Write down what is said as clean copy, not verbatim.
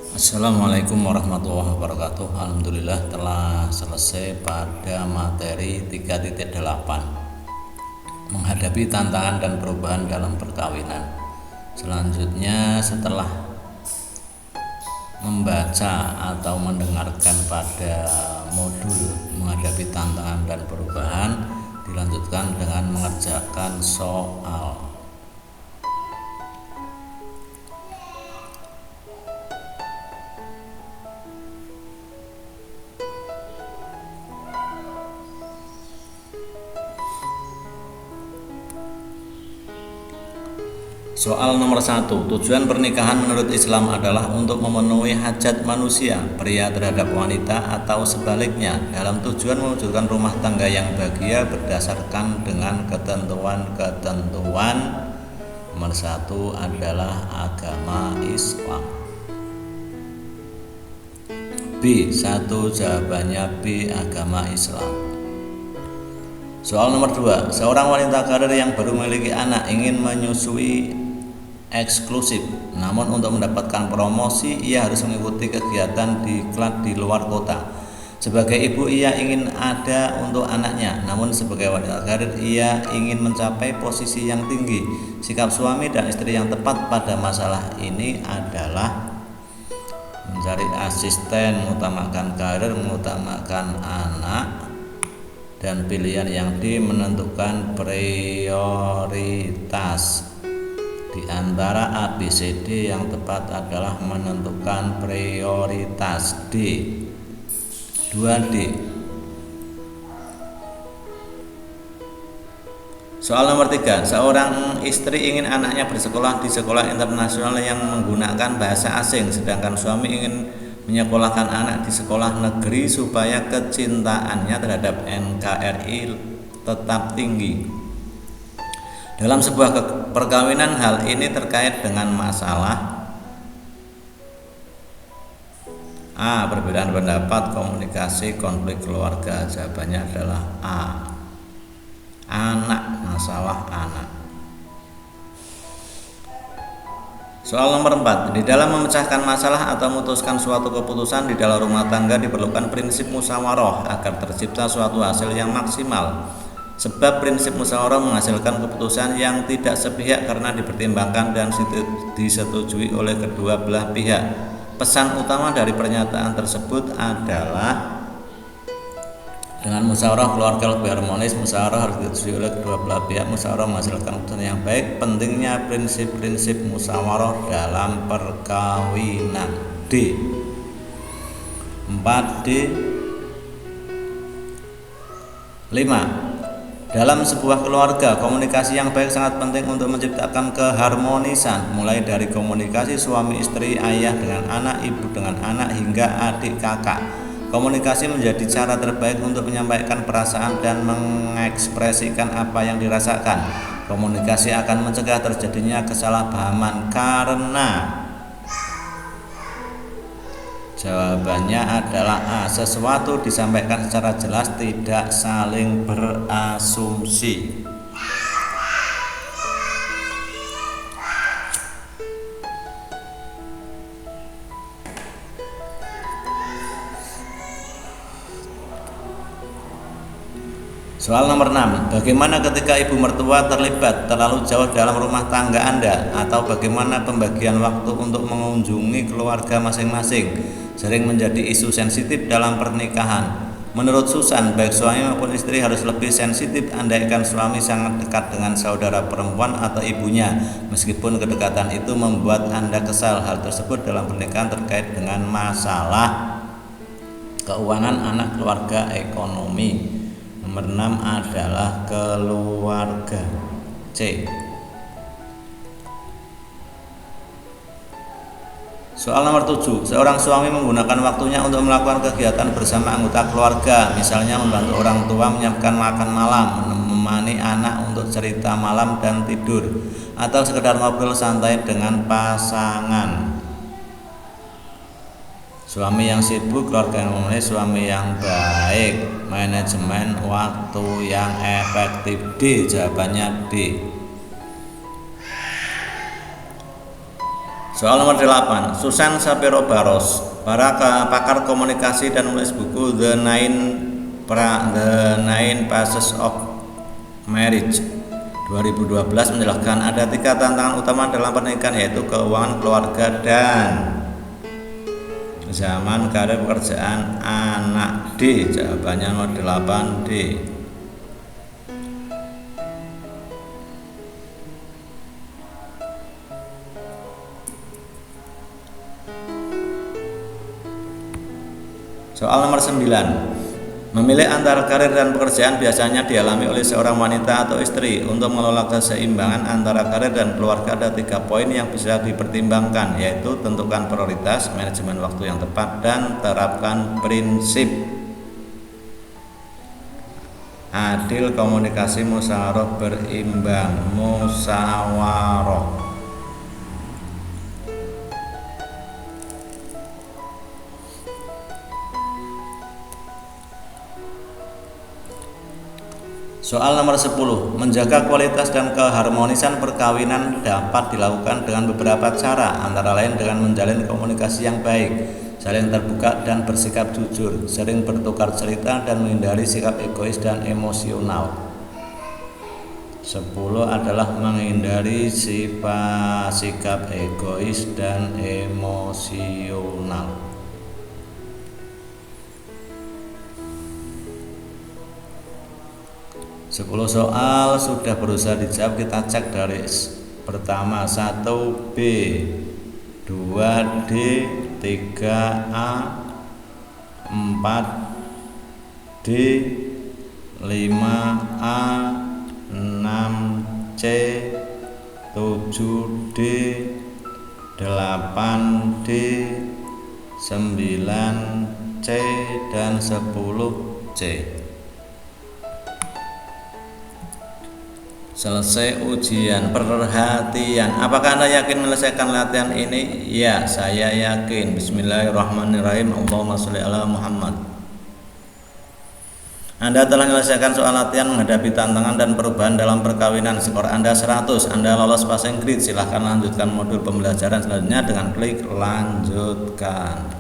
Assalamualaikum warahmatullahi wabarakatuh. Alhamdulillah telah selesai pada materi 3.8 menghadapi tantangan dan perubahan dalam perkawinan. Selanjutnya setelah membaca atau mendengarkan pada modul menghadapi tantangan dan perubahan, dilanjutkan dengan mengerjakan soal. Soal nomor 1. Tujuan pernikahan menurut Islam adalah untuk memenuhi hajat manusia, pria terhadap wanita, atau sebaliknya, dalam tujuan mewujudkan rumah tangga yang bahagia berdasarkan dengan ketentuan-ketentuan. Nomor 1 adalah agama Islam. B. 1 jawabannya B, agama Islam. Soal nomor 2. Seorang wanita karir yang baru memiliki anak ingin menyusui eksklusif, namun untuk mendapatkan promosi ia harus mengikuti kegiatan diklat di luar kota. Sebagai ibu ia ingin ada untuk anaknya, namun sebagai wanita karir ia ingin mencapai posisi yang tinggi. Sikap suami dan istri yang tepat pada masalah ini adalah mencari asisten, mengutamakan karir, mengutamakan anak, dan pilihan yang menentukan prioritas. Di antara A, B, C, D yang tepat adalah menentukan prioritas. D. 2D. Soal nomor 3. Seorang istri ingin anaknya bersekolah di sekolah internasional yang menggunakan bahasa asing, sedangkan suami ingin menyekolahkan anak di sekolah negeri supaya kecintaannya terhadap NKRI tetap tinggi. Dalam sebuah perkawinan hal ini terkait dengan masalah A. Perbedaan pendapat, komunikasi, konflik keluarga. Jawabannya adalah A. Anak, masalah anak. Soal nomor 4. Di dalam memecahkan masalah atau memutuskan suatu keputusan di dalam rumah tangga diperlukan prinsip musyawarah agar tercipta suatu hasil yang maksimal. Sebab prinsip musyawarah menghasilkan keputusan yang tidak sepihak karena dipertimbangkan dan disetujui oleh kedua belah pihak. Pesan utama dari pernyataan tersebut adalah dengan musyawarah keluarga lebih harmonis, musyawarah harus disetujui oleh kedua belah pihak, musyawarah menghasilkan keputusan yang baik. Pentingnya prinsip-prinsip musyawarah dalam perkawinan. D. 4D. 5. Dalam sebuah keluarga, komunikasi yang baik sangat penting untuk menciptakan keharmonisan, mulai dari komunikasi suami istri, ayah dengan anak, ibu dengan anak, hingga adik kakak. Komunikasi menjadi cara terbaik untuk menyampaikan perasaan dan mengekspresikan apa yang dirasakan. Komunikasi akan mencegah terjadinya kesalahpahaman karena jawabannya adalah A. Sesuatu disampaikan secara jelas, tidak saling berasumsi. Soal nomor 6. Bagaimana ketika ibu mertua terlibat terlalu jauh dalam rumah tangga Anda? Atau bagaimana pembagian waktu untuk mengunjungi keluarga masing-masing sering menjadi isu sensitif dalam pernikahan? Menurut Susan, baik suami maupun istri harus lebih sensitif andaikan suami sangat dekat dengan saudara perempuan atau ibunya. Meskipun kedekatan itu membuat Anda kesal, hal tersebut dalam pernikahan terkait dengan masalah keuangan anak, keluarga, ekonomi. Nomor 6 adalah keluarga. C. Soal nomor 7. Seorang suami menggunakan waktunya untuk melakukan kegiatan bersama anggota keluarga, misalnya membantu orang tua menyiapkan makan malam, menemani anak untuk cerita malam dan tidur, atau sekedar ngobrol santai dengan pasangan. Suami yang sibuk, keluarga yang memenuhi, suami yang baik, manajemen waktu yang efektif. D. Jawabannya D. Soal nomor 8, Susan Shapiro Barros, para pakar komunikasi dan menulis buku The Nine Phases of Marriage 2012 menjelaskan ada 3 tantangan utama dalam pernikahan, yaitu keuangan, keluarga, dan zaman, karir, pekerjaan, anak. D, jawabannya nomor 8 D. Soal nomor 9, memilih antara karir dan pekerjaan biasanya dialami oleh seorang wanita atau istri. Untuk mengelola keseimbangan antara karir dan keluarga ada 3 poin yang bisa dipertimbangkan, yaitu tentukan prioritas, manajemen waktu yang tepat, dan terapkan prinsip adil, komunikasi, musyawarah berimbang. Musyawarah. Soal nomor 10, menjaga kualitas dan keharmonisan perkawinan dapat dilakukan dengan beberapa cara, antara lain dengan menjalin komunikasi yang baik, saling terbuka dan bersikap jujur, sering bertukar cerita, dan menghindari sikap egois dan emosional. 10 adalah menghindari sikap egois dan emosional. 10 soal sudah berusaha dijawab, kita cek dari pertama 1B, 2D, 3A, 4D, 5A, 6C, 7D, 8D, 9C, dan 10C. Selesai ujian. Perhatian, apakah Anda yakin menyelesaikan latihan ini? Ya, saya yakin. Bismillahirrahmanirrahim. Allahumma sholli ala Muhammad. Anda telah menyelesaikan soal latihan menghadapi tantangan dan perubahan dalam perkawinan. Skor Anda 100. Anda lolos passing grade. Silahkan lanjutkan modul pembelajaran selanjutnya dengan klik lanjutkan.